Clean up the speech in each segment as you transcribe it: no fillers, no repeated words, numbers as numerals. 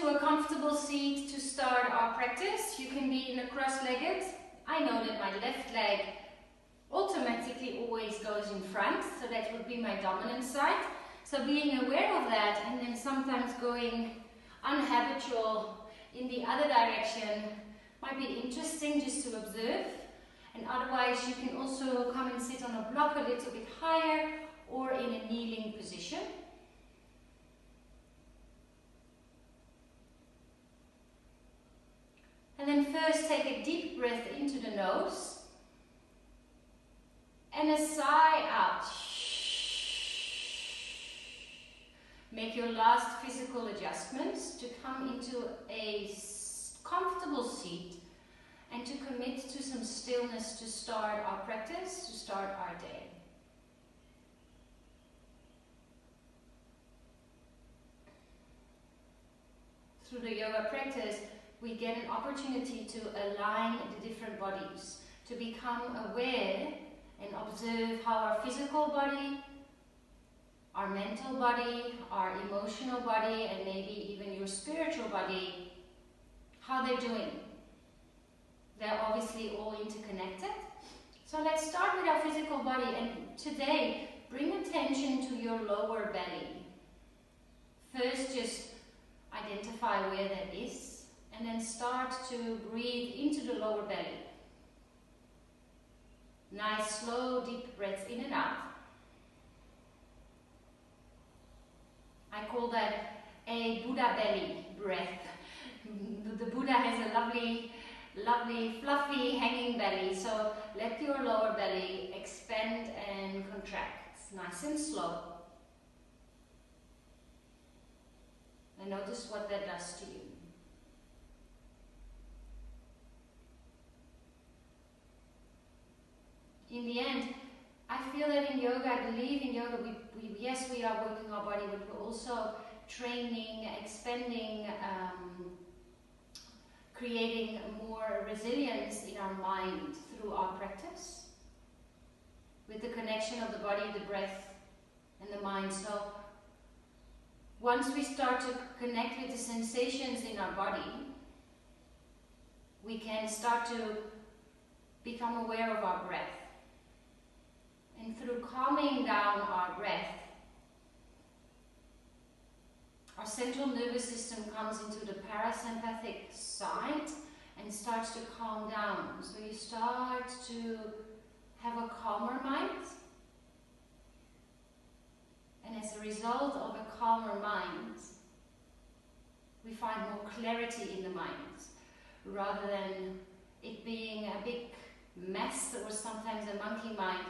into a comfortable seat to start our practice. You can be in a cross-legged. I know that my left leg automatically always goes in front, so that would be my dominant side. So being aware of that, and then sometimes going unhabitual in the other direction might be interesting just to observe. And otherwise you can also come and sit on a block a little bit higher or in a kneeling position. And then first take a deep breath into the nose and a sigh out. Make your last physical adjustments to come into a comfortable seat and to commit to some stillness to start our practice, to start our day. Through the yoga practice, we get an opportunity to align the different bodies, to become aware and observe how our physical body, our mental body, our emotional body, and maybe even your spiritual body, how they're doing. They're obviously all interconnected. So let's start with our physical body, and today bring attention to your lower belly. First just identify where that is, and then start to breathe into the lower belly. Nice slow deep breaths in and out. I call that a Buddha belly breath. The Buddha has a lovely, fluffy, hanging belly. So let your lower belly expand and contract. Nice and slow. And notice what that does to you. In the end, I feel that in yoga, I believe in yoga, yes, we are working our body, but we're also training, expanding, creating more resilience in our mind through our practice, with the connection of the body, the breath, and the mind. So once we start to connect with the sensations in our body, we can start to become aware of our breath. And through calming down our breath, our central nervous system comes into the parasympathetic side and starts to calm down. So you start to have a calmer mind. And as a result of a calmer mind, we find more clarity in the mind, rather than it being a big mess or sometimes a monkey mind.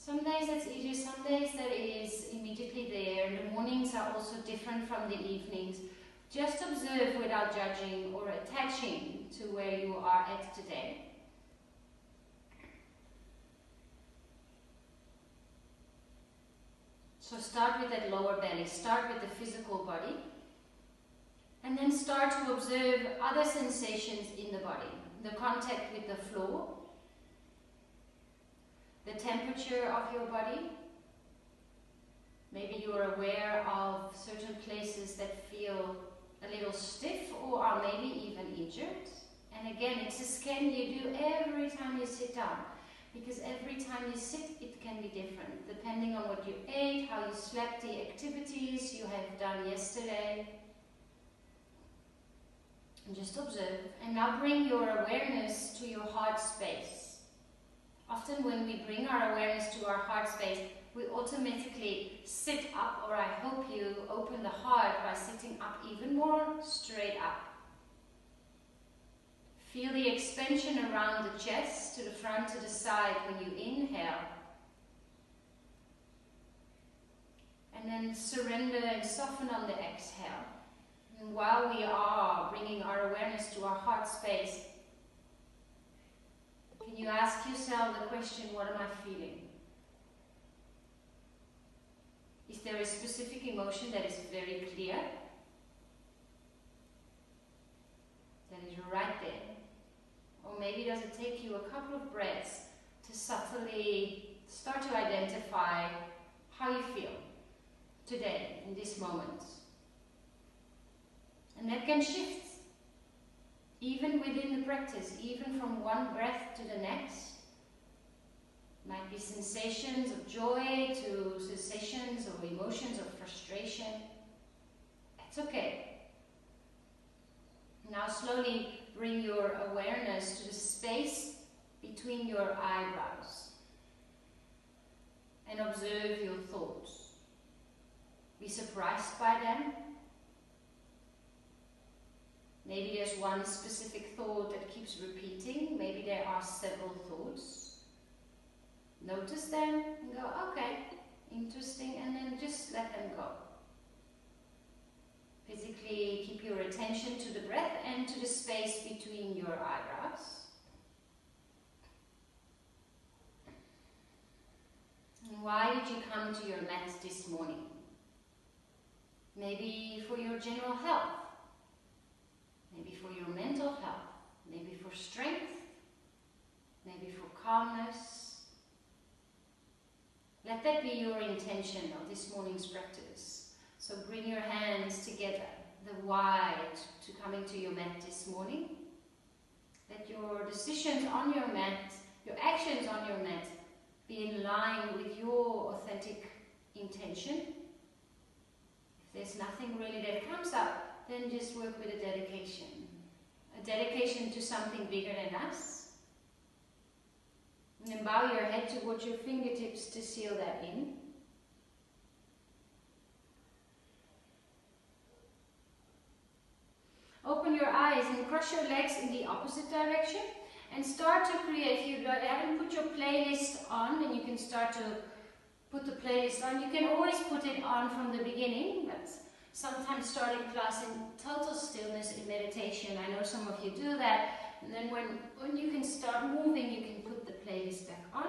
Some days it's easier, some days that it is immediately there. The mornings are also different from the evenings. Just observe without judging or attaching to where you are at today. So start with that lower belly, start with the physical body, and then start to observe other sensations in the body. The contact with the floor, the temperature of your body. Maybe you are aware of certain places that feel a little stiff or are maybe even injured. And again, it's a scan you do every time you sit down, because every time you sit it can be different, depending on what you ate, how you slept, the activities you have done yesterday. And just observe. And now bring your awareness to your heart space. Often when we bring our awareness to our heart space, we automatically sit up, or I hope you open the heart by sitting up even more straight up. Feel the expansion around the chest, to the front, to the side when you inhale. And then surrender and soften on the exhale. And while we are bringing our awareness to our heart space, can you ask yourself the question, what am I feeling? Is there a specific emotion that is very clear? That is right there. Or maybe does it take you a couple of breaths to subtly start to identify how you feel today, in this moment. And that can shift, even within the practice, even from one breath to the next. Might be sensations of joy to sensations of emotions of frustration. It's okay. Now slowly bring your awareness to the space between your eyebrows and observe your thoughts. Be surprised by them. Maybe there's one specific thought that keeps repeating. Maybe there are several thoughts. Notice them and go, okay, interesting, and then just let them go. Physically keep your attention to the breath and to the space between your eyebrows. And why did you come to your mat this morning? Maybe for your general health. Maybe for your mental health. Maybe for strength. Maybe for calmness. Let that be your intention of this morning's practice. So bring your hands together, the why to coming to your mat this morning. Let your decisions on your mat, your actions on your mat, be in line with your authentic intention. If there's nothing really that comes up, then just work with a dedication. A dedication to something bigger than us. And then bow your head towards your fingertips to seal that in. Open your eyes and cross your legs in the opposite direction and start to create. If you haven't put your playlist on, then you can start to put the playlist on. You can always put it on from the beginning, but sometimes starting class in total stillness in meditation. I know some of you do that. And then when you can start moving, you can put the playlist back on.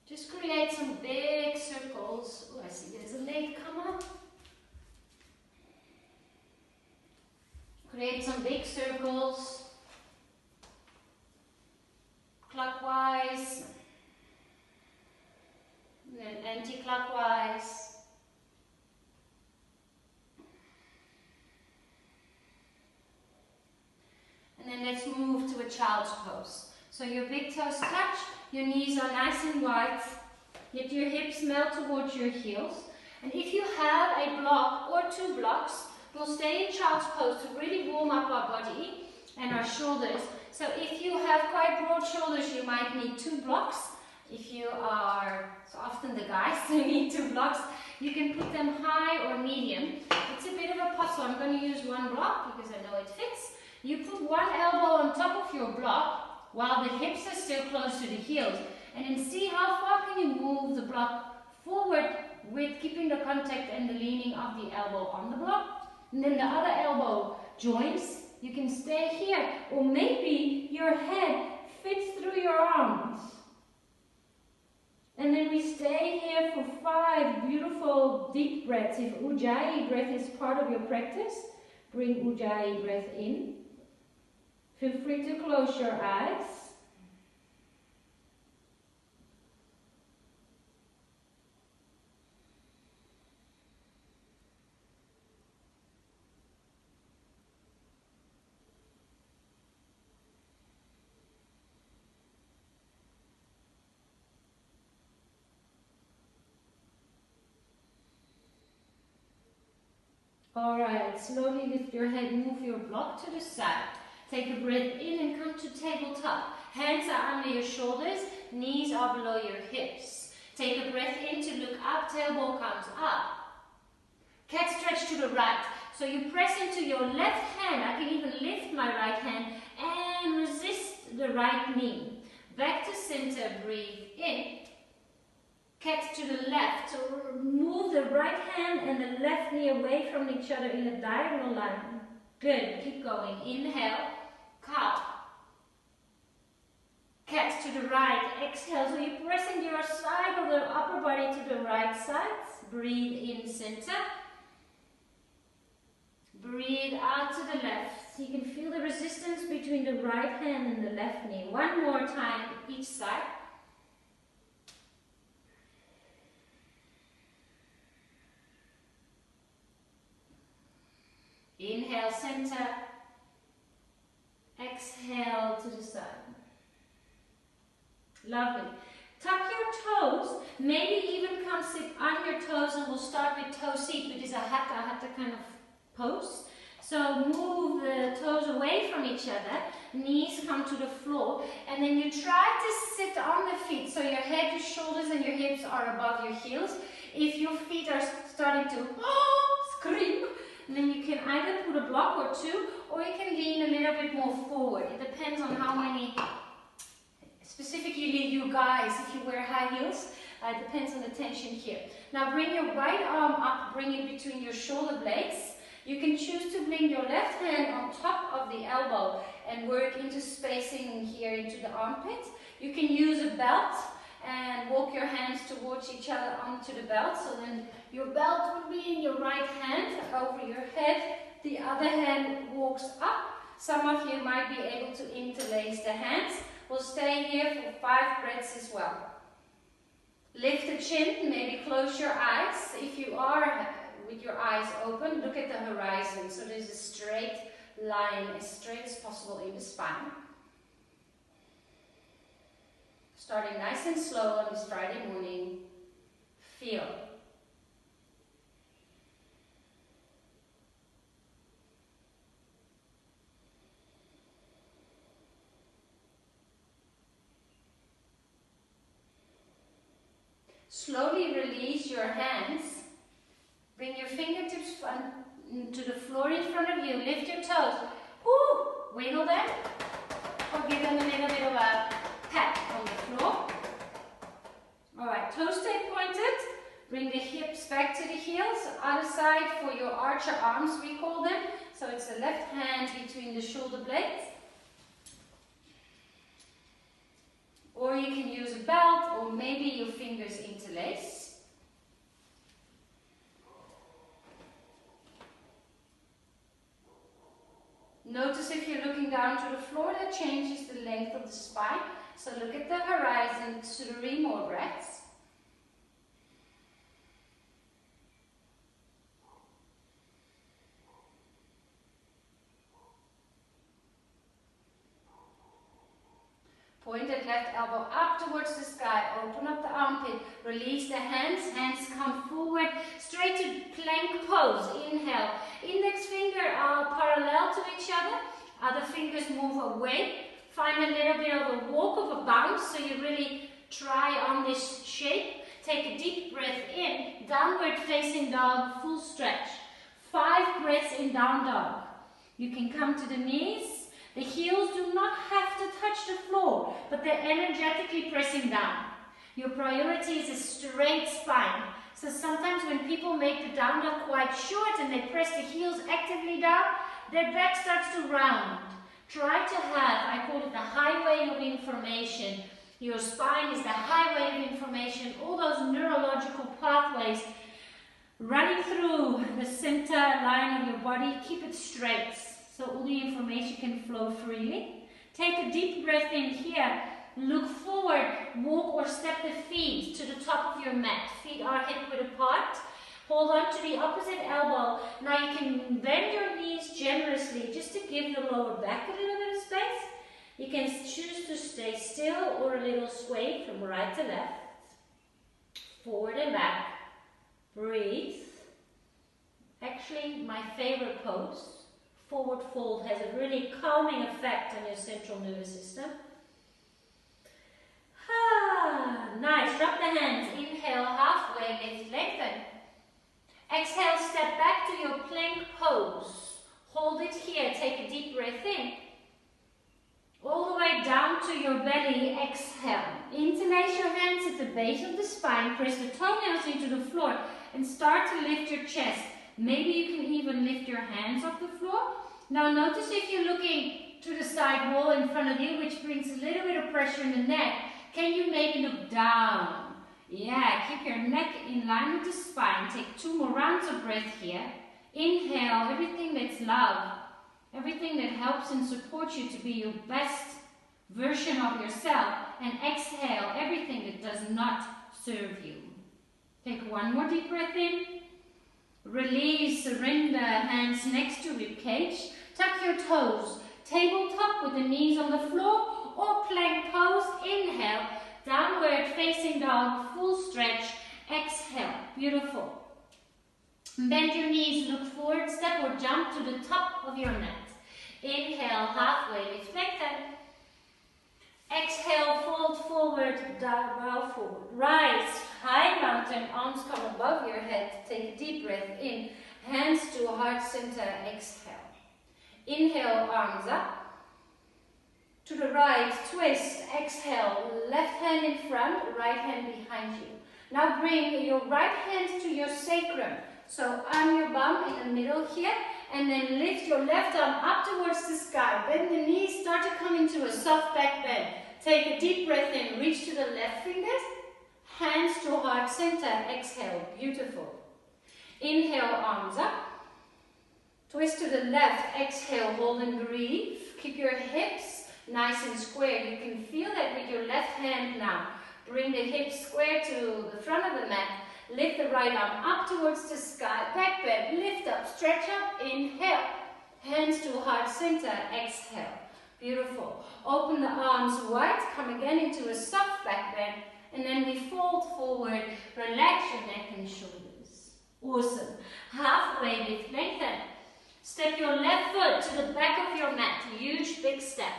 Just create some big circles. Oh, I see there's a lake come up. Create some big circles. Clockwise. And then anti-clockwise. And then let's move to a child's pose. So your big toes touch, your knees are nice and wide, yet your hips melt towards your heels. And if you have a block or two blocks, we'll stay in child's pose to really warm up our body and our shoulders. So if you have quite broad shoulders, you might need 2 blocks. If you are, so often the guys need 2 blocks, you can put them high or medium. It's a bit of a puzzle. I'm going to use 1 block because I know it fits. You put 1 elbow on top of your block while the hips are still close to the heels. And then see how far can you move the block forward with keeping the contact and the leaning of the elbow on the block. And then the other elbow joins. You can stay here. Or maybe your head fits through your arms. And then we stay here for 5 beautiful deep breaths. If Ujjayi breath is part of your practice, bring Ujjayi breath in. Feel free to close your eyes. Alright, slowly lift your head, move your block to the side. Take a breath in and come to tabletop. Hands are under your shoulders, knees are below your hips. Take a breath in to look up, tailbone comes up. Cat stretch to the right. So you press into your left hand. I can even lift my right hand and resist the right knee. Back to center, breathe in. Cat to the left. So move the right hand and the left knee away from each other in a diagonal line. Good. Keep going. Inhale. Cow. Cat to the right. Exhale. So you're pressing your side of the upper body to the right side. Breathe in center. Breathe out to the left. You can feel the resistance between the right hand and the left knee. One more time each side. Inhale, center. Exhale to the side. Lovely. Tuck your toes, maybe even come sit on your toes, and we'll start with toe seat, which is a hatha kind of pose. So move the toes away from each other, knees come to the floor, and then you try to sit on the feet, so your head, your shoulders and your hips are above your heels. If your feet are starting to scream, then you can either put a block or two, or you can lean a little bit more forward. It depends on how many, specifically you guys, if you wear high heels, it depends on the tension here. Now bring your right arm up, bring it between your shoulder blades. You can choose to bring your left hand on top of the elbow and work into spacing here into the armpit. You can use a belt and walk your hands towards each other onto the belt. So then your belt will be in your right hand over your head. The other hand walks up. Some of you might be able to interlace the hands. We'll stay here for 5 breaths as well. Lift the chin, maybe close your eyes. If you are with your eyes open, look at the horizon. So there's a straight line, as straight as possible in the spine. Starting nice and slow on this Friday morning. Feel. Slowly release your hands. Bring your fingertips to the floor in front of you. Lift your toes. Woo! Wiggle them. Or give them a little bit of a pat on the floor. Alright, toes stay pointed. Bring the hips back to the heels. Other side for your archer arms, we call them. So it's the left hand between the shoulder blades. Or you can use a belt, or maybe your fingers interlace. Notice if you're looking down to the floor, that changes the length of the spine. So look at the horizon, 3 more breaths. Pointed left elbow up towards the sky. Open up the armpit. Release the hands. Hands come forward. Straight to plank pose. Inhale. Index finger are parallel to each other. Other fingers move away. Find a little bit of a walk, of a bounce. So you really try on this shape. Take a deep breath in. Downward facing dog. Full stretch. 5 breaths in down dog. You can come to the knees. The heels do not have to touch the floor, but they're energetically pressing down. Your priority is a straight spine. So sometimes when people make the down dog quite short and they press the heels actively down, their back starts to round. Try to have, I call it the highway of information. Your spine is the highway of information, all those neurological pathways running through the center line of your body. Keep it straight, so all the information can flow freely. Take a deep breath in here. Look forward, walk or step the feet to the top of your mat. Feet are hip-width apart. Hold on to the opposite elbow. Now you can bend your knees generously just to give the lower back a little bit of space. You can choose to stay still or a little sway from right to left. Forward and back. Breathe. Actually, my favorite pose. Forward fold has a really calming effect on your central nervous system. Nice. Drop the hands. Inhale, halfway, lift, lengthen. Exhale, step back to your plank pose. Hold it here. Take a deep breath in. All the way down to your belly. Exhale. Interlace your hands at the base of the spine. Press the toenails into the floor and start to lift your chest. Maybe you can even lift your hands off the floor. Now notice if you're looking to the side wall in front of you, which brings a little bit of pressure in the neck, can you maybe look down? Yeah, keep your neck in line with the spine. Take 2 more rounds of breath here. Inhale, everything that's love, everything that helps and supports you to be your best version of yourself. And exhale, everything that does not serve you. Take 1 more deep breath in. Release, surrender, hands next to rib cage. Tuck your toes. Tabletop with the knees on the floor or plank pose. Inhale, downward facing dog, full stretch. Exhale, beautiful. Bend your knees, look forward, step or jump to the top of your mat. Inhale, halfway lift, lengthen. Exhale, fold forward, down, bow forward. Rise, high mountain, arms come above your head. Take a deep breath in, hands to heart center, exhale. Inhale, arms up. To the right, twist, exhale, left hand in front, right hand behind you. Now bring your right hand to your sacrum. So arm your bum in the middle here, and then lift your left arm up towards the sky. Bend the knees, start to come into a soft back bend. Take a deep breath in, reach to the left fingers, hands to heart center, exhale, beautiful. Inhale, arms up. Twist to the left, exhale, hold and breathe. Keep your hips nice and square. You can feel that with your left hand now. Bring the hips square to the front of the mat. Lift the right arm up towards the sky. Back bend, lift up, stretch up, inhale. Hands to heart center, exhale. Beautiful. Open the arms wide, come again into a soft back bend. And then we fold forward, relax your neck and shoulders. Awesome. Halfway lift, lengthen. Step your left foot to the back of your mat. Huge big step.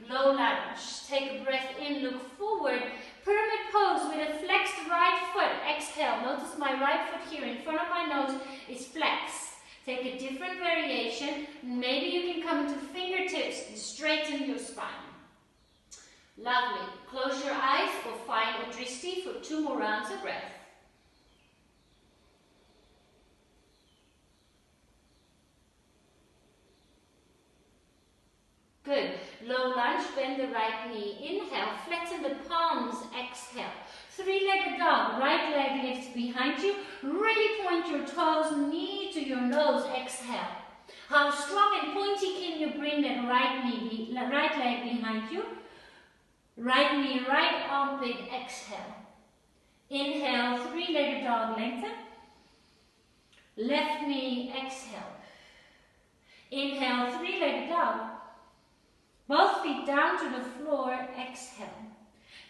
Low lunge. Take a breath in, look forward. Pyramid pose with a flexed right foot. Exhale. Notice my right foot here in front of my nose is flexed. Take a different variation. Maybe you can come to fingertips and straighten your spine. Lovely. Close your eyes or find a drishti for 2 more rounds of breath. Good. Low lunge, bend the right knee. Inhale, flatten the palms. Exhale. 3-legged dog. Right leg lifts behind you. Really point your toes, knee to your nose. Exhale. How strong and pointy can you bring that right leg behind you? Right knee, right armpit. Exhale. Inhale, 3-legged dog. Lengthen. Left knee. Exhale. Inhale, 3-legged dog. Both feet down to the floor, exhale.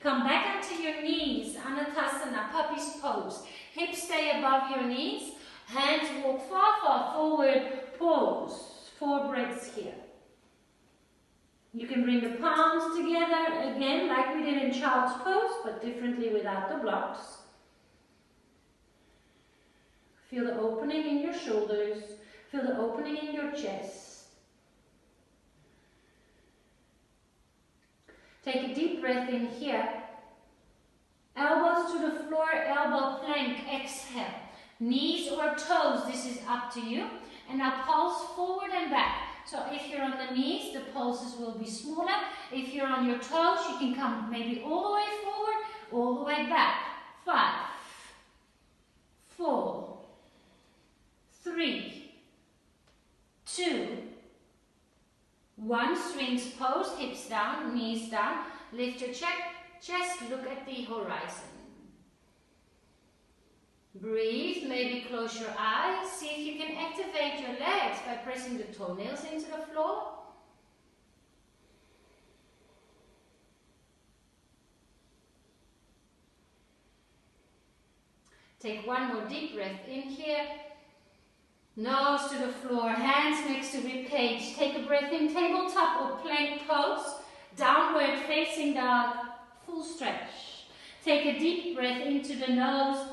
Come back onto your knees, Anatasana, puppy's pose. Hips stay above your knees, hands walk far, far forward, pose. 4 breaths here. You can bring the palms together, again, like we did in child's pose, but differently without the blocks. Feel the opening in your shoulders, feel the opening in your chest. Take a deep breath in here. Elbows to the floor, elbow plank, exhale. Knees or toes, this is up to you. And now pulse forward and back. So if you're on the knees, the pulses will be smaller. If you're on your toes, you can come maybe all the way forward, all the way back. 5, 4, 3, 2, 1, swings pose, hips down, knees down, lift your chest, look at the horizon. Breathe, maybe close your eyes, see if you can activate your legs by pressing the toenails into the floor. Take 1 more deep breath in here. Nose to the floor, hands next to rib cage. Take a breath in, tabletop or plank pose. Downward facing dog, full stretch. Take a deep breath into the nose.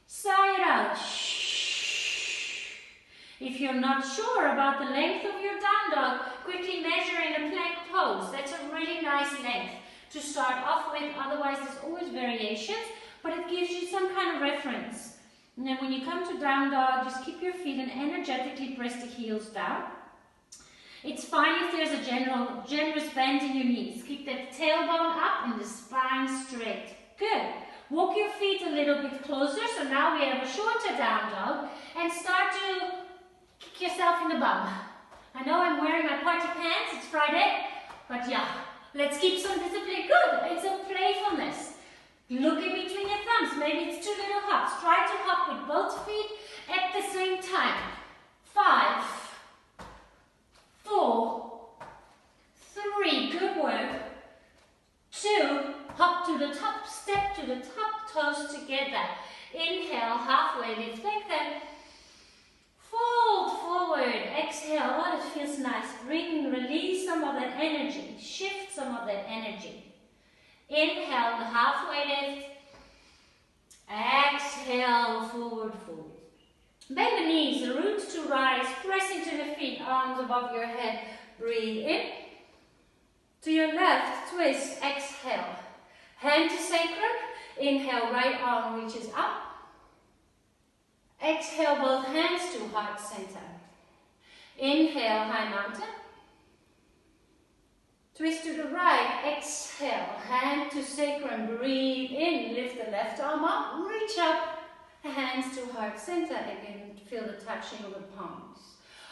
Sigh it out. If you're not sure about the length of your down dog, quickly measure in a plank pose. That's a really nice length to start off with. Otherwise, there's always variations, but it gives you some kind of reference. And then when you come to down dog, just keep your feet and energetically press the heels down. It's fine if there's a generous bend in your knees. Keep that tailbone up and the spine straight. Good. Walk your feet a little bit closer. So now we have a shorter down dog. And start to kick yourself in the bum. I know I'm wearing my party pants. It's Friday. But yeah, let's keep some discipline. Good. It's a playfulness. Look in between your thumbs. Maybe it's 2 little hops. Try to hop with both feet at the same time. 5, together. Inhale, halfway lift, lengthen. Fold forward, exhale. Oh, it feels nice. Release some of that energy. Shift some of that energy. Inhale, the halfway lift. Exhale, forward fold. Bend the knees, roots to rise, press into the feet, arms above your head. Breathe in. To your left, twist, exhale. Hand to sacrum. Inhale, right arm reaches up. Exhale, both hands to heart center. Inhale, high mountain. Twist to the right, exhale, hand to sacrum, breathe in, lift the left arm up, reach up, hands to heart center, again, feel the touching of the palms.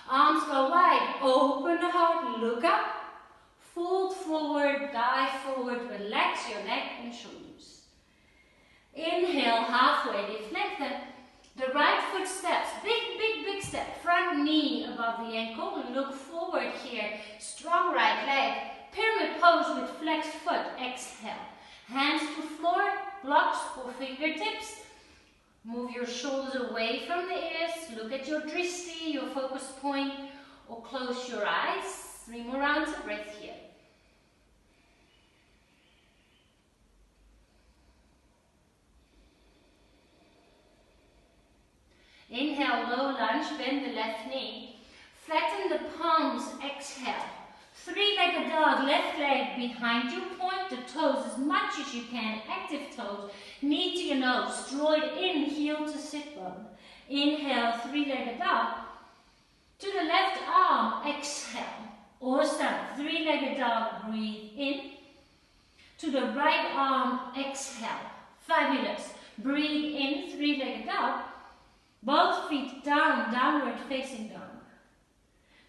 Arms go wide, open the heart, look up, fold forward, dive forward, relax your neck and shoulders. Inhale, halfway lift, lengthen. The right foot steps, big step, front knee above the ankle, look forward here, strong right leg, pyramid pose with flexed foot, exhale. Hands to floor, blocks or fingertips, move your shoulders away from the ears, look at your drishti, your focus point, or close your eyes. 3 more rounds of breath here. Inhale, low lunge, bend the left knee. Flatten the palms, exhale. 3-legged dog, left leg behind you. Point the toes as much as you can. Active toes, knee to your nose. Draw it in, heel to sit bone. Inhale, 3-legged dog. To the left arm, exhale. Awesome. 3-legged dog, breathe in. To the right arm, exhale. Fabulous. Breathe in, 3-legged dog. Both feet down, downward facing dog.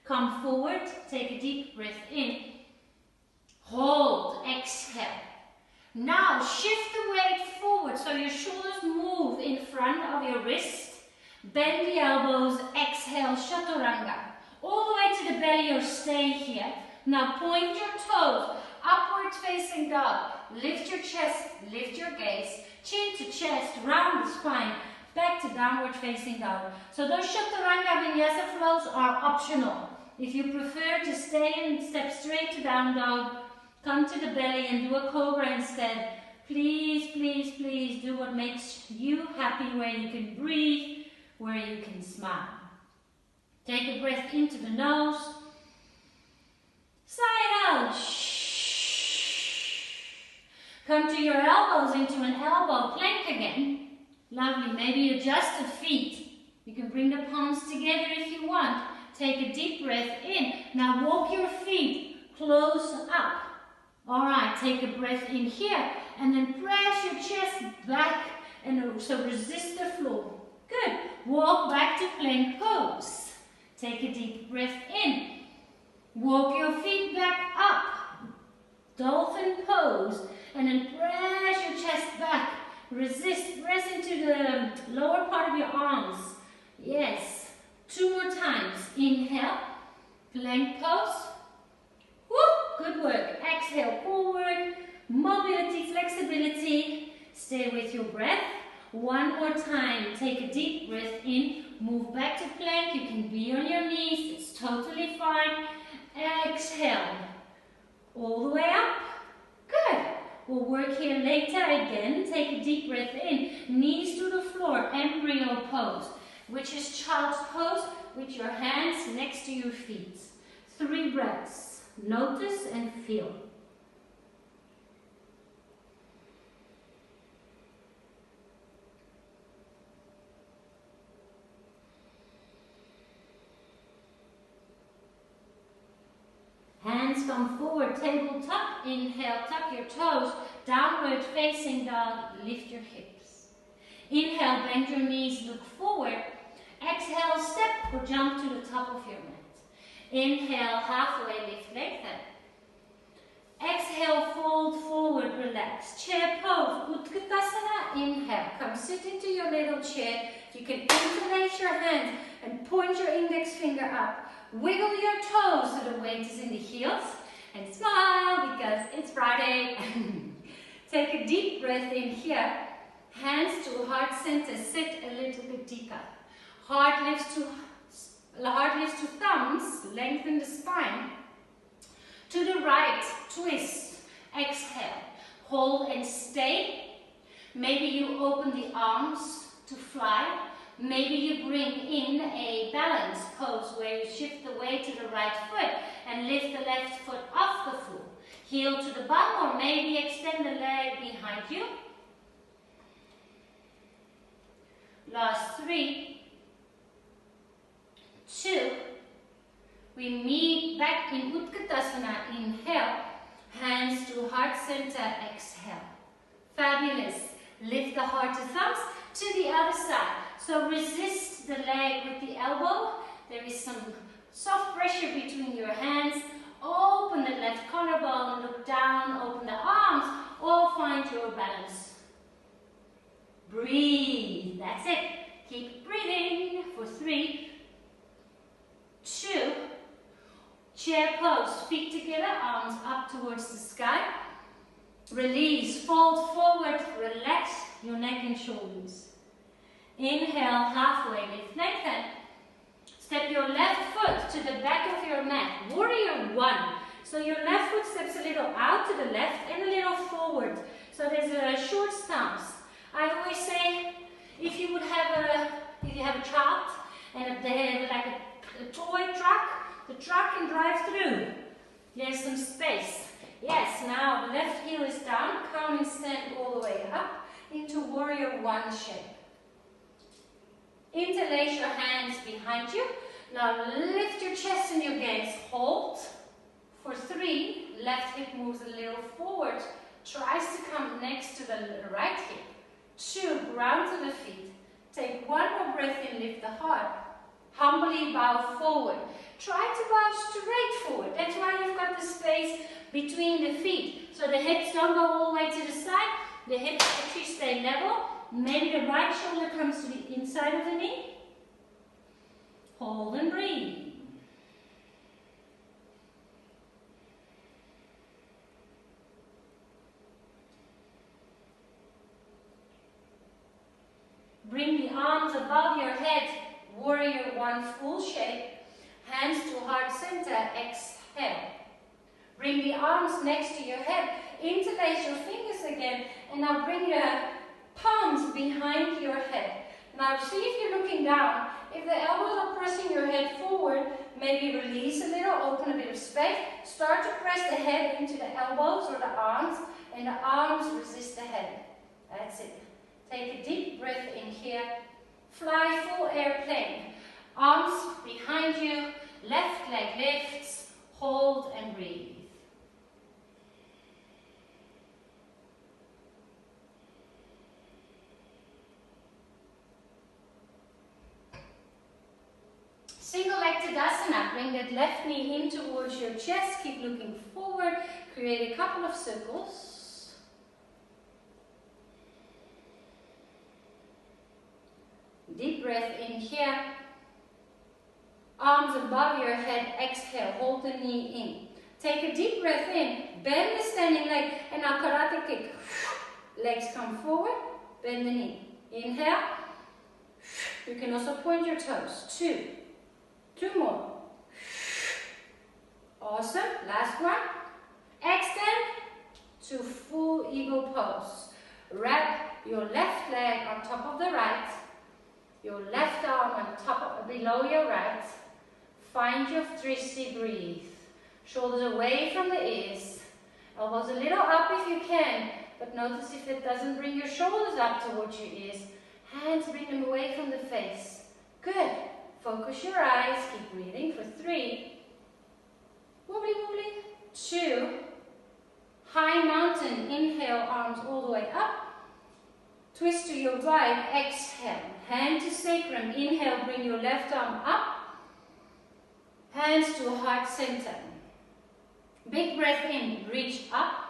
Come forward, take a deep breath in. Hold, exhale. Now shift the weight forward so your shoulders move in front of your wrist. Bend the elbows, exhale, chaturanga. All the way to the belly or stay here. Now point your toes, upward facing dog. Lift your chest, lift your gaze. Chin to chest, round the spine. Back to downward facing dog. So those chaturanga vinyasa flows are optional. If you prefer to stay and step straight to down dog, come to the belly and do a cobra instead. Please, please, please do what makes you happy, where you can breathe, where you can smile. Take a breath into the nose. Sigh out. Come to your elbows into an elbow plank again. Lovely. Maybe adjust the feet. You can bring the palms together if you want. Take a deep breath in. Now walk your feet close up. All right, take a breath in here and then press your chest back and so resist the floor. Good. Walk back to plank pose. Take a deep breath in. Walk your feet back up. Dolphin pose and then press your chest back. Resist, press into the lower part of your arms. Yes. 2 more times. Inhale, plank pose. Woo, good work. Exhale, forward, mobility, flexibility. Stay with your breath. 1 more time. Take a deep breath in. Move back to plank. You can be on your knees. It's totally fine. Exhale. All the way up. Good. We'll work here later again. Take a deep breath in. Knees to the floor. Embryo pose, which is child's pose with your hands next to your feet. 3 breaths. Notice and feel. Hands come forward, tabletop. Inhale, tuck your toes. Downward facing dog, lift your hips. Inhale, bend your knees, look forward. Exhale, step or jump to the top of your mat. Inhale, halfway lift, lengthen. Exhale, fold forward, relax. Chair pose, Utkatasana. Inhale, come sit into your little chair. You can interlace your hands and point your index finger up. Wiggle your toes so the weight is in the heels. And smile because it's Friday. Take a deep breath in here. Hands to heart center, sit a little bit deeper. Heart lifts to thumbs, lengthen the spine. To the right, twist, exhale. Hold and stay. Maybe you open the arms to fly. Maybe you bring in a balance pose where you shift the weight to the right foot and lift the left foot off the floor. Heel to the bum, or maybe extend the leg behind you. Last 3, 2. We meet back in Utkatasana. Inhale, hands to heart center, exhale. Fabulous. Lift the heart to thumbs to the other side. So resist the leg with the elbow. There is some soft pressure between your hands. Open the left collarbone, look down, open the arms, or find your balance. Breathe, that's it. Keep breathing for 3, 2, chair pose, feet together, arms up towards the sky. Release, fold forward, relax your neck and shoulders. Inhale, halfway lift, lengthen. Step your left foot to the back of your mat, warrior 1. So your left foot steps a little out to the left and a little forward. So there's a short stance. I always say, if you have a child and they have like a toy truck, the truck can drive through. There's some space. Yes, now the left heel is down, come and stand all the way up into warrior 1 shape. Interlace your hands behind you. Now lift your chest and your gaze. Hold. For 3, left hip moves a little forward. Tries to come next to the right hip. 2, ground to the feet. Take 1 more breath in, lift the heart. Humbly bow forward. Try to bow straight forward. That's why you've got the space between the feet. So the hips don't go all the way to the side. The hips actually stay level. Maybe the right shoulder comes to the inside of the knee. Hold and breathe. Bring the arms above your head, warrior 1 full shape. Hands to heart center, exhale. Bring the arms next to your head, interlace your fingers again, and now bring your palms behind your head. Now see if you're looking down. If the elbows are pressing your head forward, maybe release a little, open a bit of space. Start to press the head into the elbows or the arms, and the arms resist the head. That's it. Take a deep breath in here. Fly full airplane. Arms behind you, left leg lifts, hold and breathe. Single leg Tadasana. Bring that left knee in towards your chest. Keep looking forward. Create a couple of circles. Deep breath in here. Arms above your head. Exhale. Hold the knee in. Take a deep breath in. Bend the standing leg. And now karate kick. Legs come forward. Bend the knee. Inhale. You can also point your toes. 2 more. Awesome. Last one. Extend to full eagle pose. Wrap your left leg on top of the right. Your left arm on top of, below your right. Find your twisty breathe. Shoulders away from the ears. Elbows a little up if you can, but notice if it doesn't bring your shoulders up towards your ears. Hands bring them away from the face. Good. Focus your eyes. Keep breathing for 3. Wobbly, wobbly. 2. High mountain. Inhale, arms all the way up. Twist to your right. Exhale. Hand to sacrum. Inhale, bring your left arm up. Hands to heart center. Big breath in. Reach up.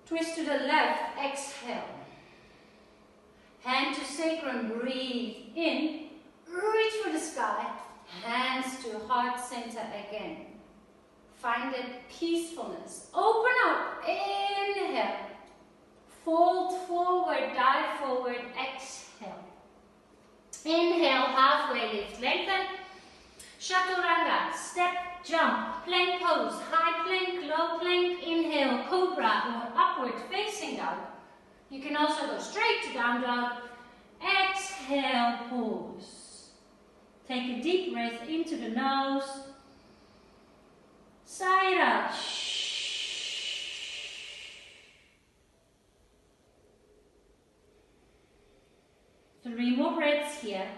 Twist to the left. Exhale. Hand to sacrum. Breathe in. Reach for the sky. Hands to heart center again. Find that peacefulness. Open up. Inhale. Fold forward, dive forward, exhale. Inhale, halfway lift, lengthen. Chaturanga, step, jump, plank pose, high plank, low plank, inhale, cobra or upward facing dog. You can also go straight to down dog. Exhale, pause. Take a deep breath into the nose. Side up. 3 more breaths here.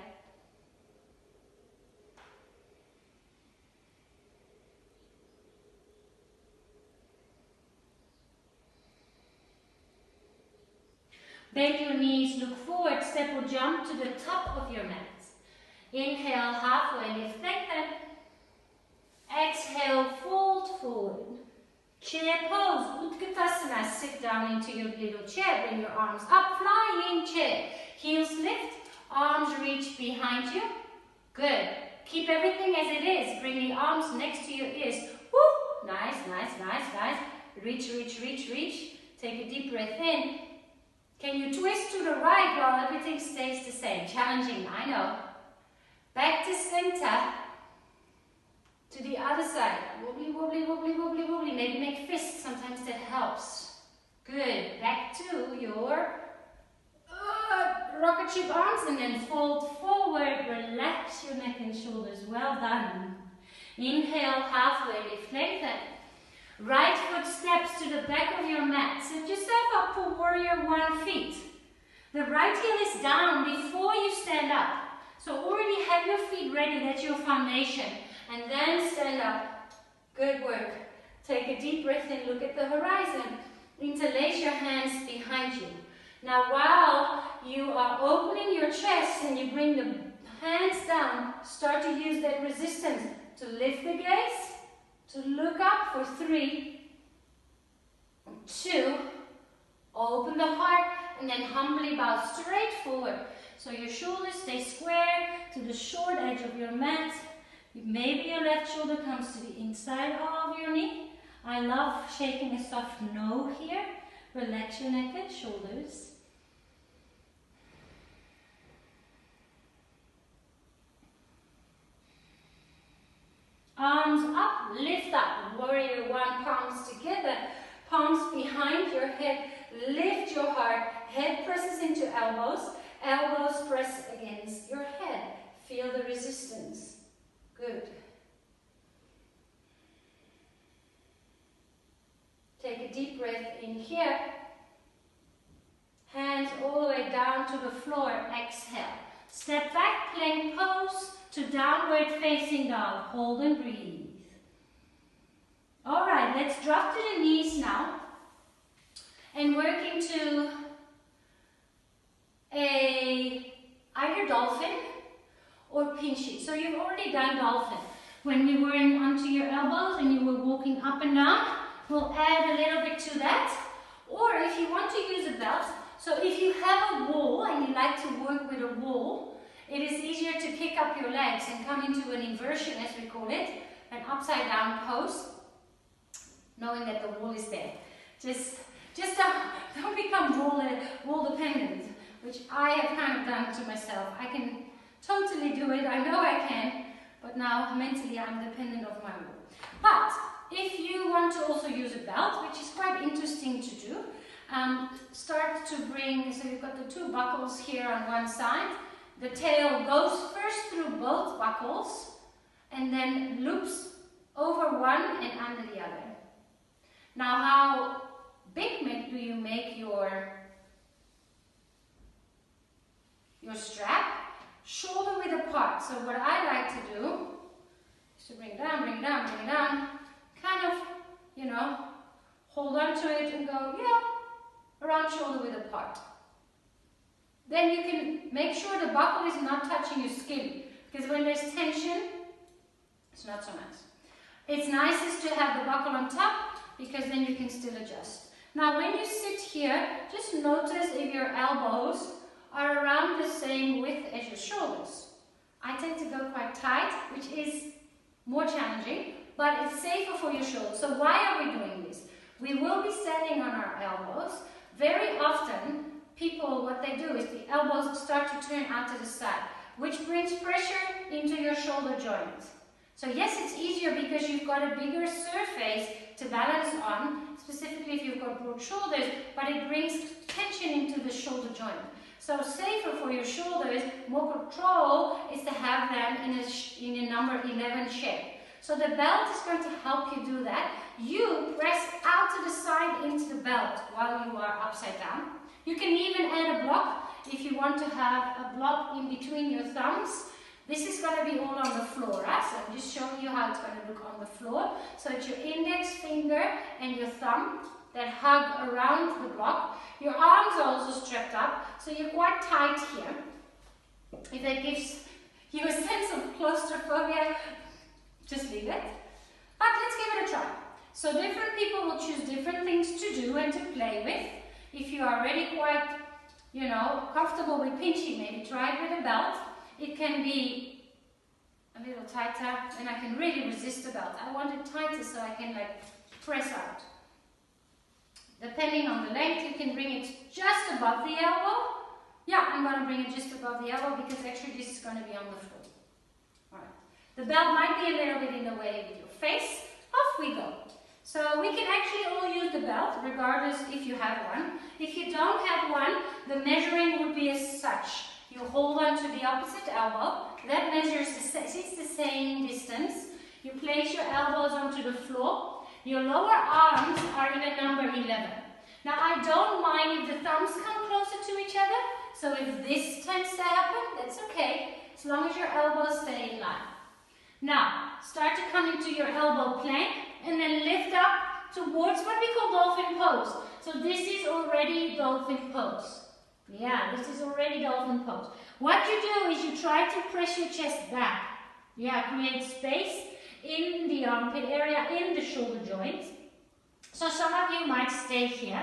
Bend your knees, look forward, step or jump to the top of your mat. Inhale, halfway lift, lengthen. Exhale, fold forward. Chair pose, Utkatasana, sit down into your little chair, bring your arms up, flying chair. Heels lift, arms reach behind you. Good. Keep everything as it is. Bring the arms next to your ears. Woo! Nice, nice, nice, nice. Reach, reach, reach, reach. Take a deep breath in. Can you twist to the right while everything stays the same? Challenging, I know. Back to center. To the other side. Wobbly, wobbly, wobbly, wobbly, wobbly. Maybe make fists. Sometimes that helps. Good. Back to your rocket ship arms and then fold forward. Relax your neck and shoulders. Well done. Inhale, halfway lift, lengthen. Right foot steps to the back of your mat. Set yourself up for warrior 1 feet. The right heel is down before you stand up. So already have your feet ready. That's your foundation. And then stand up. Good work. Take a deep breath in. Look at the horizon. Interlace your hands behind you. Now while you are opening your chest and you bring the hands down, start to use that resistance to lift the gaze. To look up for 3, 2, open the heart, and then humbly bow straight forward. So your shoulders stay square to the short edge of your mat. Maybe your left shoulder comes to the inside of your knee. I love shaking a soft no here. Relax your neck and shoulders. Arms up, lift up, warrior 1, palms together, palms behind your head, lift your heart, head presses into elbows, elbows press against your head. Feel the resistance. Good. Take a deep breath in here. Hands all the way down to the floor, exhale. Step back, plank pose. To downward facing dog. Hold and breathe. Alright, let's drop to the knees now. And work into either dolphin or pinchy. So you've already done dolphin. When we were onto your elbows and you were walking up and down, we'll add a little bit to that. Or if you want to use a belt, so if you have a wall and you like to work with a wall, it is easier to kick up your legs and come into an inversion, as we call it, an upside down pose, knowing that the wall is there. Just don't become wall dependent, which I have kind of done to myself. I can totally do it, I know I can, but now mentally I'm dependent of my wall. But if you want to also use a belt, which is quite interesting to do, start to bring, so you've got the 2 buckles here on one side. The tail goes first through both buckles and then loops over one and under the other. Now how big do you make your strap? Shoulder width apart. So what I like to do is to bring it down, bring it down, bring it down. Kind of, you know, hold on to it and go, yeah, around shoulder width apart. Then you can make sure the buckle is not touching your skin, because when there's tension, it's not so nice. It's nicest to have the buckle on top, because then you can still adjust. Now when you sit here, just notice if your elbows are around the same width as your shoulders. I tend to go quite tight, which is more challenging, but it's safer for your shoulders. So why are we doing this? We will be standing on our elbows. very often people, what they do is the elbows start to turn out to the side, which brings pressure into your shoulder joint. So yes, it's easier because you've got a bigger surface to balance on, specifically if you've got broad shoulders, but it brings tension into the shoulder joint. So safer for your shoulders, more control is to have them in a number 11 shape. So the belt is going to help you do that. You press out to the side into the belt while you are upside down. You can even add a block if you want to have a block in between your thumbs. This is going to be all on the floor, right? So I'm just showing you how it's going to look on the floor. So it's your index finger and your thumb that hug around the block. Your arms are also strapped up, so you're quite tight here. If that gives you a sense of claustrophobia, just leave it. But let's give it a try. So different people will choose different things to do and to play with. If you are already quite, comfortable with pinchy, maybe try it with a belt. It can be a little tighter, and I can really resist the belt. I want it tighter so I can press out. Depending on the length, you can bring it just above the elbow. Yeah, I'm going to bring it just above the elbow because actually this is going to be on the floor. Alright. The belt might be a little bit in the way with your face. Off we go. So we can actually all use the belt, regardless if you have one. If you don't have one, the measuring would be as such. You hold on to the opposite elbow. That measures it's the same distance. You place your elbows onto the floor. Your lower arms are in a number 11. Now I don't mind if the thumbs come closer to each other. So if this tends to happen, that's okay, as long as your elbows stay in line. Now, start to come into your elbow plank and then lift up towards what we call dolphin pose. So this is already dolphin pose. Yeah, this is already dolphin pose. What you do is you try to press your chest back. Yeah, create space in the armpit area, in the shoulder joints. So some of you might stay here.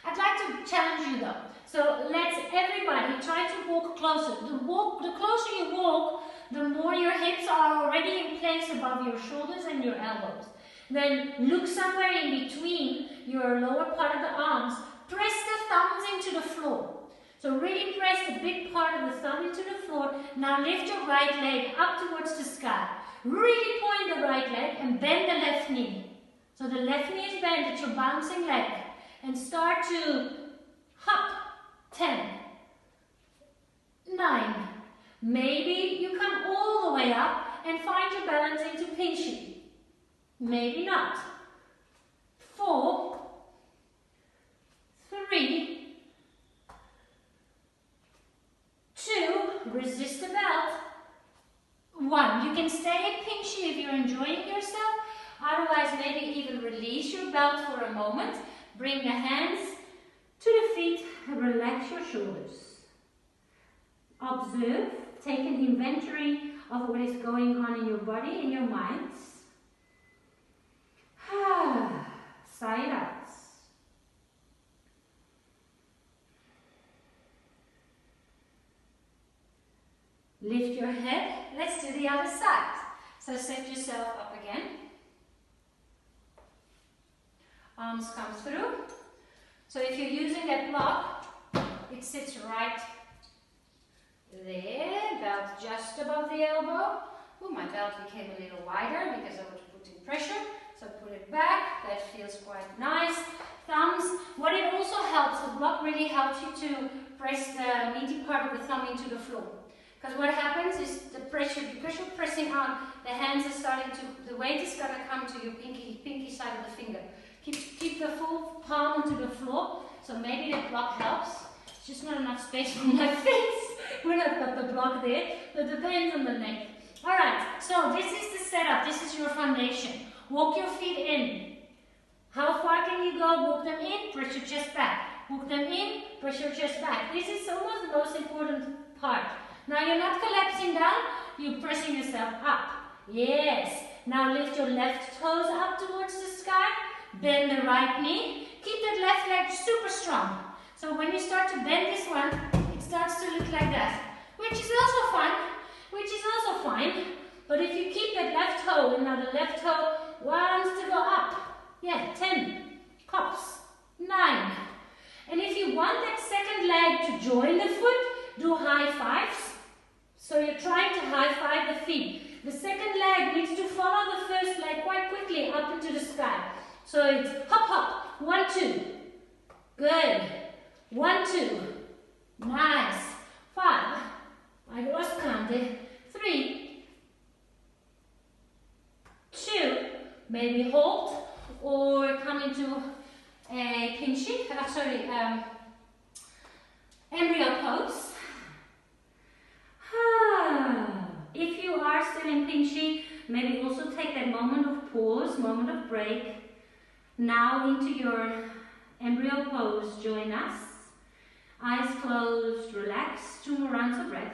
I'd like to challenge you though. So let's everybody try to walk closer. The closer you walk, the more your hips are already in place above your shoulders and your elbows. Then look somewhere in between your lower part of the arms. Press the thumbs into the floor. So really press the big part of the thumb into the floor. Now lift your right leg up towards the sky. Really point the right leg and bend the left knee. So the left knee is bent, it's your bouncing leg. And start to hop. 10, 9, maybe you come all the way up and find your balance into pinchy. Maybe not. 4, 3, 2, resist the belt. 1, you can stay at pinchy if you're enjoying yourself. Otherwise, maybe even release your belt for a moment. Bring the hands to the feet and relax your shoulders. Observe, take an inventory of what is going on in your body, in your minds. Sigh it out. Lift your head. Let's do the other side. So set yourself up again. Arms come through. So if you're using that block, it sits right there, belt just above the elbow. Oh, my belt became a little wider because I was putting pressure. So put it back, that feels quite nice. Thumbs, what it also helps, the block really helps you to press the meaty part of the thumb into the floor. Because what happens is the pressure, because you're pressing out, the hands are starting to, the weight is going to come to your pinky side of the finger. Keep the full palm onto the floor, so maybe that block helps. It's just not enough space for my face when I've got the block there, but it depends on the neck. Alright, so this is the setup, this is your foundation. Walk your feet in. How far can you go? Walk them in, press your chest back. Walk them in, press your chest back. This is almost the most important part. Now you're not collapsing down, you're pressing yourself up. Yes. Now lift your left toes up towards the sky. Bend the right knee. Keep that left leg super strong. So when you start to bend this one, it starts to look like that. Which is also fun. Which is also fine. But if you keep that left toe, and now the left toe wants to go up. Yeah, 10 hops. 9. And if you want that second leg to join the foot, do high fives. So you're trying to high five the feet. The second leg needs to follow the first leg quite quickly up into the sky. So it's hop, hop, 1, 2. Good. 1, 2. Nice. 5. I lost count there. 3. 2. Maybe hold or come into a pinchy, embryo pose. If you are still in pinchy, maybe also take that moment of pause, moment of break. Now into your embryo pose, join us. Eyes closed, relax, 2 more rounds of breath.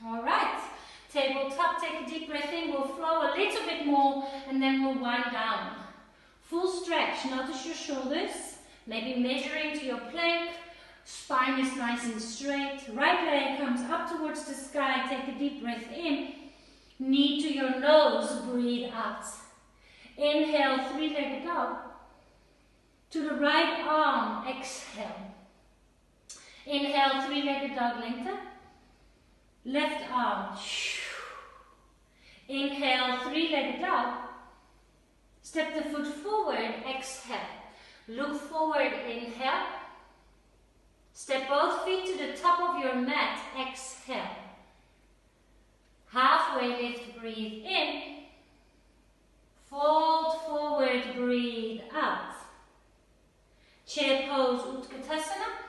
All right, tabletop, take a deep breath in, we'll flow a little bit more and then we'll wind down. Full stretch, notice your shoulders, maybe measuring to your plank, spine is nice and straight, right leg comes up towards the sky, take a deep breath in, knee to your nose, breathe out. Inhale, 3-legged dog, to the right arm, exhale. Inhale, 3-legged dog, lengthen. Left arm. Inhale, 3-legged dog. Step the foot forward, exhale. Look forward, inhale. Step both feet to the top of your mat, exhale. Halfway lift, breathe in. Fold forward, breathe out. Chair pose, Utkatasana.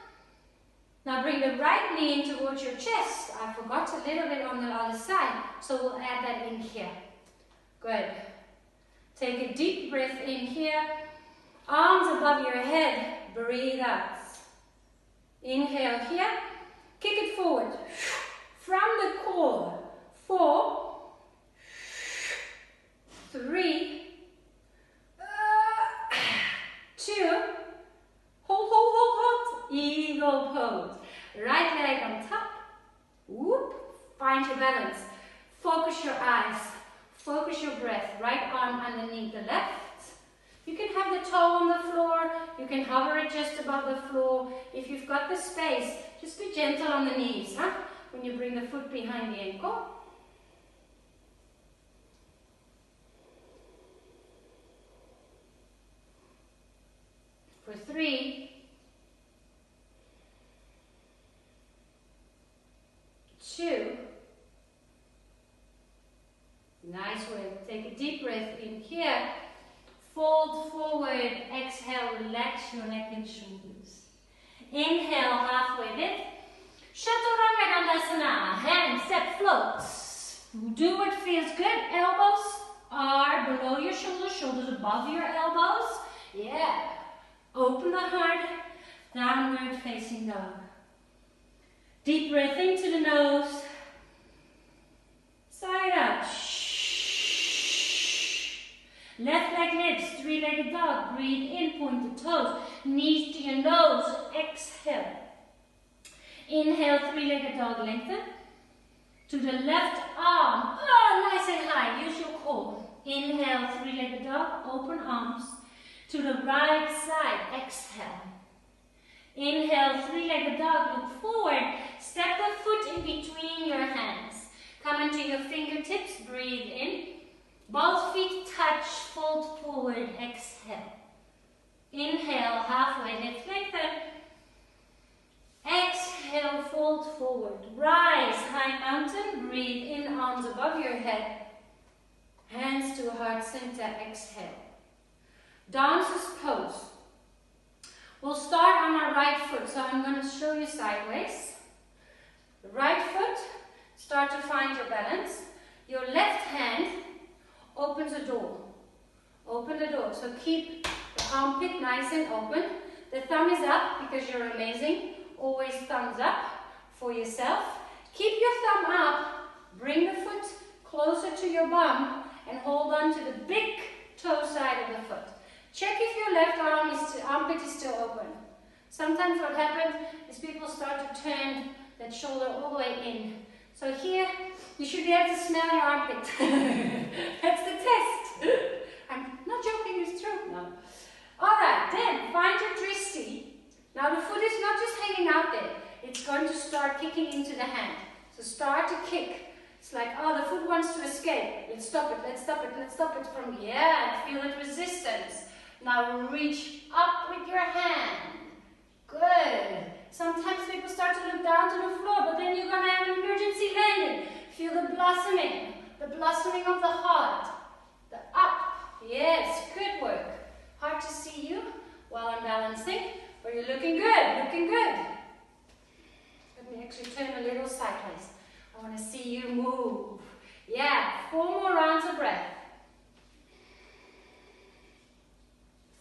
Now bring the right knee in towards your chest. I forgot a little bit on the other side, so we'll add that in here. Good. Take a deep breath in here. Arms above your head. Breathe out. Inhale here. Kick it forward. From the core. 4, 3, 2. Hold. Eagle pose. Right leg on top. Whoop. Find your balance. Focus your eyes. Focus your breath. Right arm underneath the left. You can have the toe on the floor. You can hover it just above the floor. If you've got the space, just be gentle on the knees, huh? When you bring the foot behind the ankle. For 3, 2, nice work. Take a deep breath in here. Fold forward, exhale, relax your neck and shoulders. Inhale, halfway lift. Chaturanga Dandasana, hand step floats. Do what feels good. Elbows are below your shoulders, shoulders above your elbows. Yeah. Open the heart, downward facing dog. Deep breath into the nose. Side out. Left leg lifts, 3-legged dog. Breathe in, point the toes. Knees to your nose. Exhale. Inhale, 3-legged dog, lengthen. To the left arm. Oh, nice and high. Use your core. Inhale, 3-legged dog. Open arms. To the right side. Exhale. Inhale, 3-legged dog. Look forward. Step the foot in between your hands. Come into your fingertips. Breathe in. Both feet touch, fold forward, exhale. Inhale, halfway lift, lengthen. Exhale, fold forward. Rise, high mountain. Breathe in, arms above your head. Hands to heart center, exhale. Dancer's pose. We'll start on our right foot, so I'm going to show you sideways. Right foot, start to find your balance. Your left hand opens the door. Open the door. So keep the armpit nice and open. The thumb is up because you're amazing. Always thumbs up for yourself. Keep your thumb up. Bring the foot closer to your bum and hold on to the big toe side of the foot. Check if your left armpit is still open. Sometimes what happens is people start to turn that shoulder all the way in. So here, you should be able to smell your armpit. That's the test. I'm not joking, it's true. No. Alright, then find your dristi. Now the foot is not just hanging out there. It's going to start kicking into the hand. So start to kick. It's like, oh, the foot wants to escape. Let's stop it, let's stop it, let's stop it from, yeah, feel that resistance. Now reach up with your hand. Good. Sometimes people start to look down to the floor, but then you're going to have an emergency landing. Feel the blossoming of the heart. The up. Yes, good work. Hard to see you while I'm balancing, but you're looking good, looking good. Let me actually turn a little sideways. I want to see you move. Yeah, 4 more rounds of breath.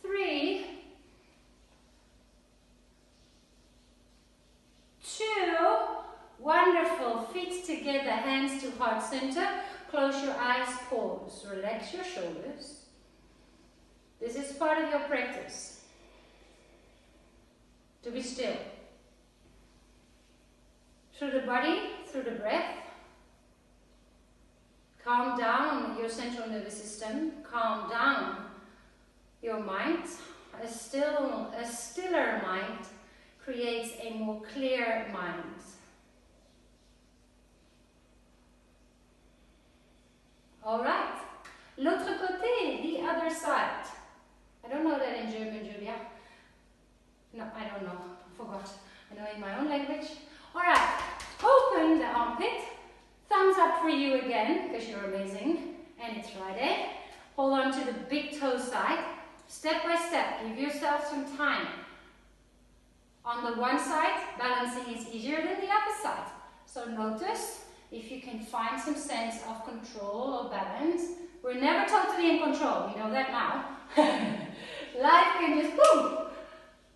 3, 2, wonderful. Feet together, hands to heart center. Close your eyes, pause. Relax your shoulders. This is part of your practice. To be still. Through the body, through the breath. Calm down your central nervous system. Calm down your mind. A stiller mind creates a more clear mind. All right. L'autre côté, the other side. I don't know that in German, Julia. No, I don't know. I forgot. I know in my own language. All right. Open the armpit. Thumbs up for you again, because you're amazing. And it's Friday. Hold on to the big toe side. Step by step. Give yourself some time. On the one side, balancing is easier than the other side. So notice if you can find some sense of control or balance. We're never totally in control, we know that now. Life can just boom,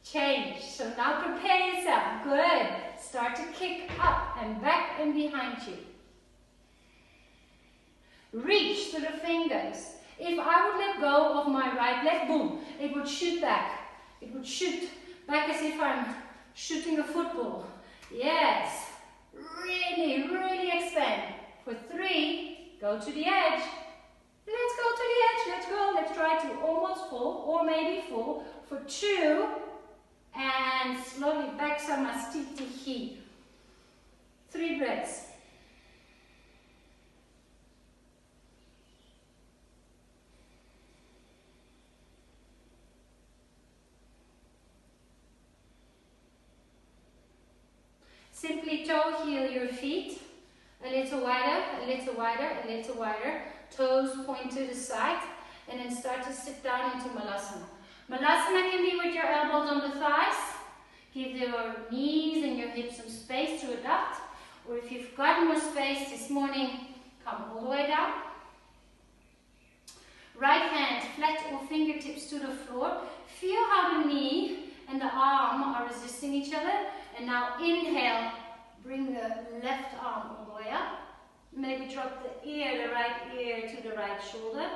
change. So now prepare yourself. Good. Start to kick up and back and behind you. Reach to the fingers. If I would let go of my right leg, boom, it would shoot back. It would shoot back as if I'm shooting a football. Yes. Really, really expand. For 3, go to the edge. Let's go to the edge. Let's go. Let's try to almost full or maybe full. For 2, and slowly back samastitihi. 3 breaths. Simply toe heel your feet, a little wider, a little wider, a little wider. Toes point to the side, and then start to sit down into Malasana. Malasana can be with your elbows on the thighs. Give your knees and your hips some space to adapt. Or if you've got more space this morning, come all the way down. Right hand flat or fingertips to the floor. Feel how the knee and the arm are resisting each other. And now inhale, bring the left arm all the way up. Maybe drop the ear, the right ear to the right shoulder.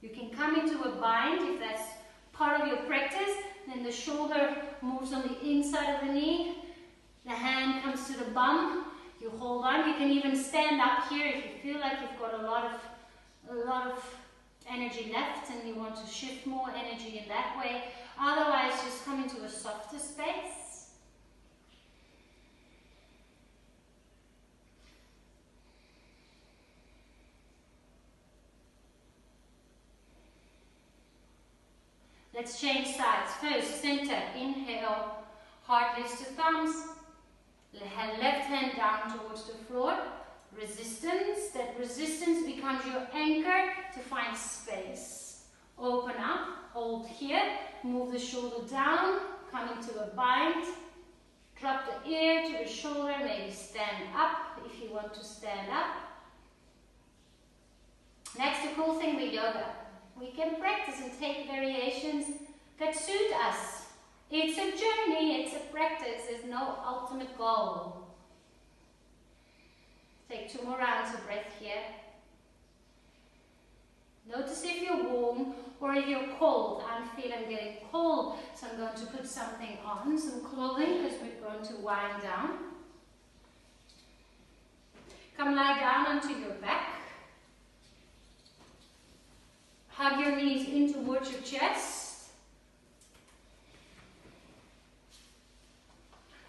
You can come into a bind if that's part of your practice. Then the shoulder moves on the inside of the knee. The hand comes to the bum. You hold on. You can even stand up here if you feel like you've got a lot of energy left and you want to shift more energy in that way. Otherwise, just come into a softer space. Let's change sides. First, center. Inhale, heart lifts to thumbs. Left hand down towards the floor. Resistance. That resistance becomes your anchor to find space. Open up. Hold here. Move the shoulder down. Come into a bind. Drop the ear to the shoulder. Maybe stand up if you want to stand up. Next, the cool thing with yoga. We can practice and take variations that suit us. It's a journey, it's a practice, there's no ultimate goal. Take 2 more rounds of breath here. Notice if you're warm or if you're cold. I'm feeling getting cold, so I'm going to put something on, some clothing, because we're going to wind down. Come lie down onto your back. Hug your knees in towards your chest.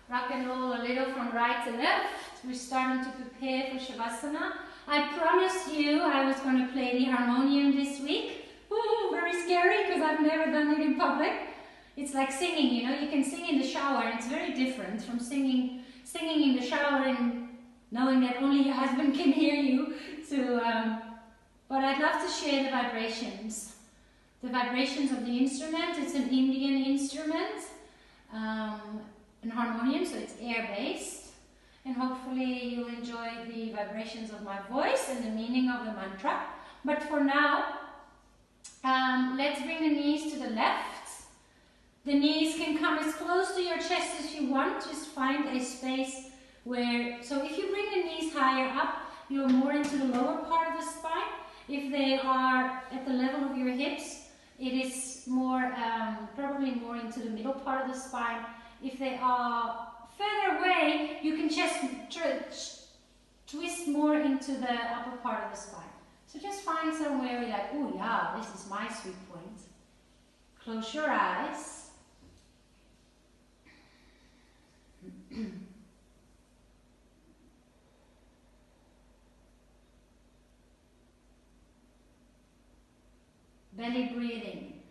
Rock and roll a little from right to left. We're starting to prepare for Shavasana. I promised you I was going to play the harmonium this week. Ooh, very scary because I've never done it in public. It's like singing, you know, you can sing in the shower, and it's very different from singing in the shower and knowing that only your husband can hear you. But I'd love to share the vibrations. The vibrations of the instrument. It's an Indian instrument, an harmonium, so it's air-based. And hopefully you'll enjoy the vibrations of my voice and the meaning of the mantra. But for now, let's bring the knees to the left. The knees can come as close to your chest as you want. Just find a space where, so if you bring the knees higher up, you're more into the lower part of the spine. If they are at the level of your hips, it is more, probably more into the middle part of the spine. If they are further away, you can just twist more into the upper part of the spine. So just find somewhere where you're like, oh yeah, this is my sweet point. Close your eyes. Belly breathing.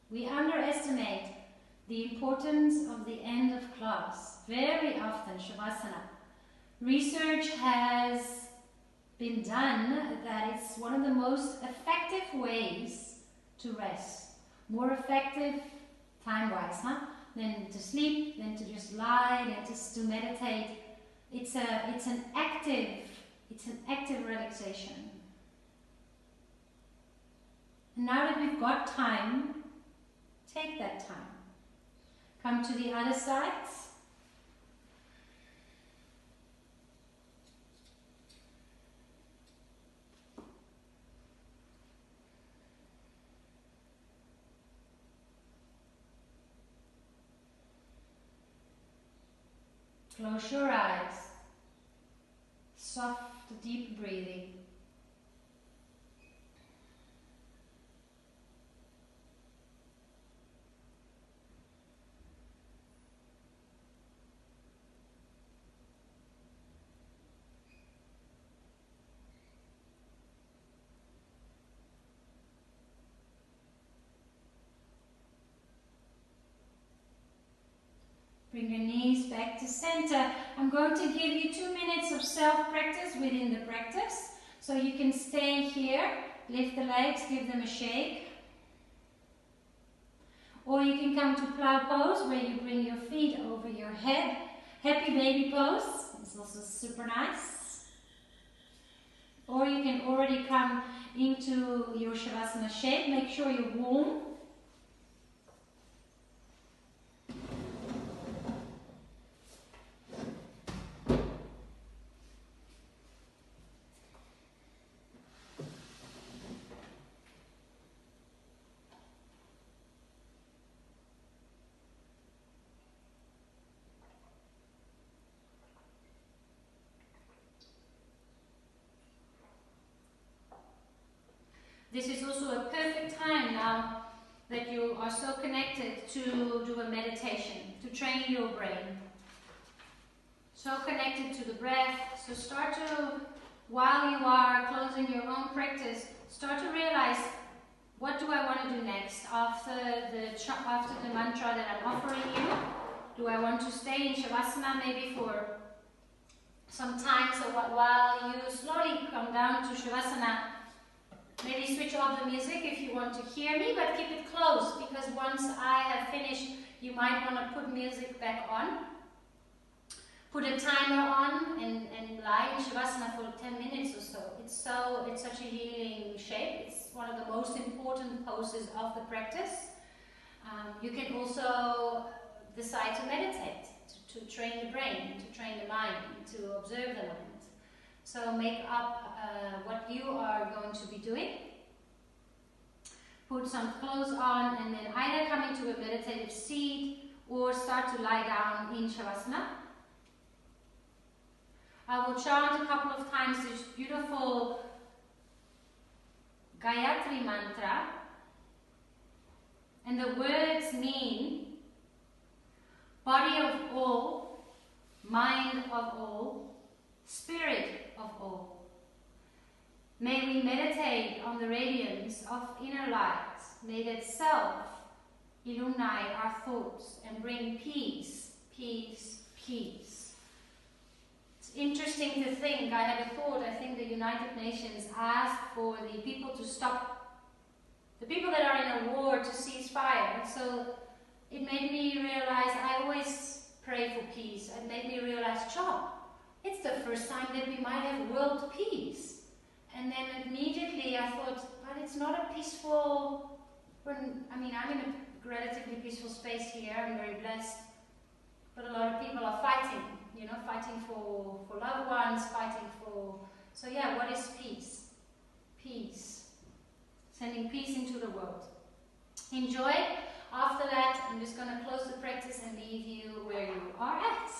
We underestimate the importance of the end of class. Very often, Shavasana. Research has been done that it's one of the most effective ways to rest. More effective time-wise, than to sleep, than to just lie, than just to meditate. It's an active relaxation. And now that we've got time, take that time. Come to the other side. Close your eyes. Soft, deep breathing. Bring your knees back to center. I'm going to give you 2 minutes of self-practice within the practice. So you can stay here, lift the legs, give them a shake. Or you can come to plow pose where you bring your feet over your head. Happy baby pose. It's also super nice. Or you can already come into your Shavasana shape. Make sure you're warm. This is also a perfect time now that you are so connected to do a meditation, to train your brain. So connected to the breath. So start to, while you are closing your own practice, start to realize, what do I want to do next after the mantra that I'm offering you? Do I want to stay in Shavasana maybe for some time? So while you slowly come down to Shavasana, maybe switch off the music if you want to hear me, but keep it close, because once I have finished, you might want to put music back on. Put a timer on and lie in Shavasana for 10 minutes or so. It's such a healing shape. It's one of the most important poses of the practice. You can also decide to meditate, to train the brain, to train the mind, to observe the mind. So make up what you are going to be doing. Put some clothes on and then either come into a meditative seat or start to lie down in Shavasana. I will chant a couple of times this beautiful Gayatri mantra, and the words mean body of all, mind of all, spirit of all. May we meditate on the radiance of inner light. May that self illuminate our thoughts and bring peace, peace, peace. It's interesting to think, I had a thought, I think the United Nations asked for the people to stop, the people that are in a war to cease fire. So it made me realize, I always pray for peace. It made me realize, John, it's the first time that we might have world peace. And then immediately I thought, but it's not a peaceful, I mean, I'm in a relatively peaceful space here, I'm very blessed. But a lot of people are fighting, you know, fighting for loved ones, fighting for, so yeah, what is peace? Peace. Sending peace into the world. Enjoy. After that, I'm just going to close the practice and leave you where you are at.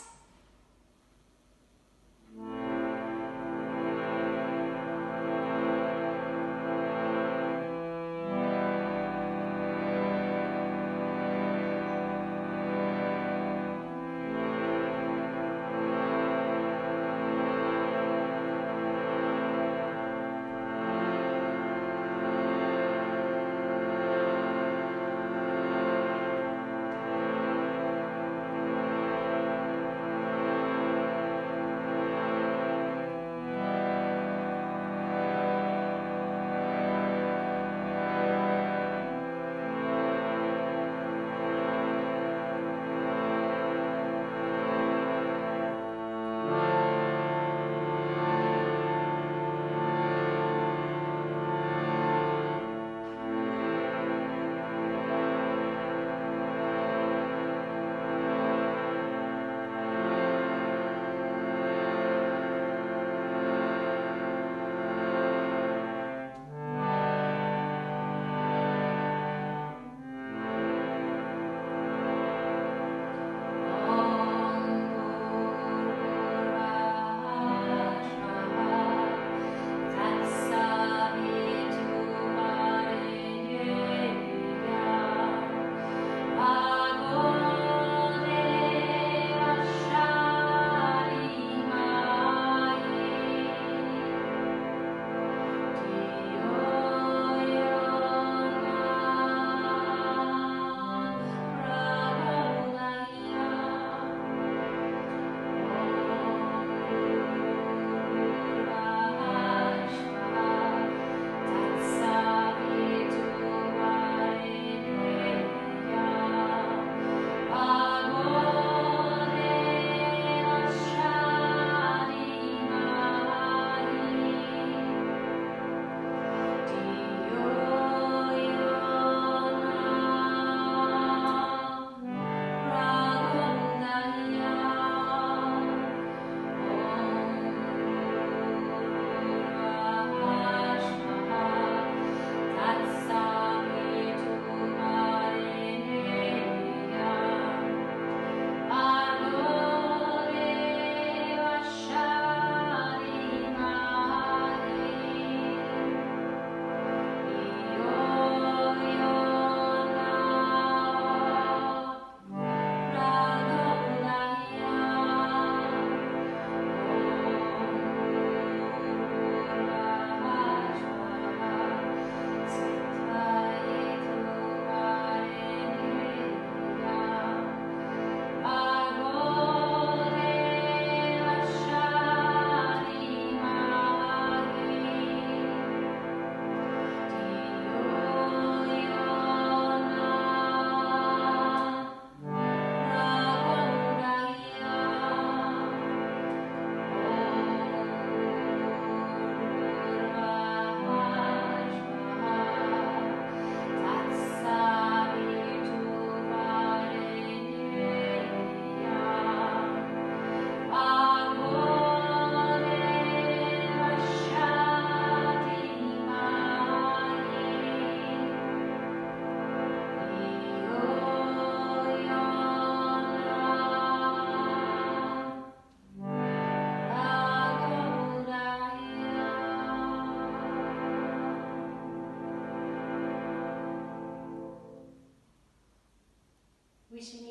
Wishing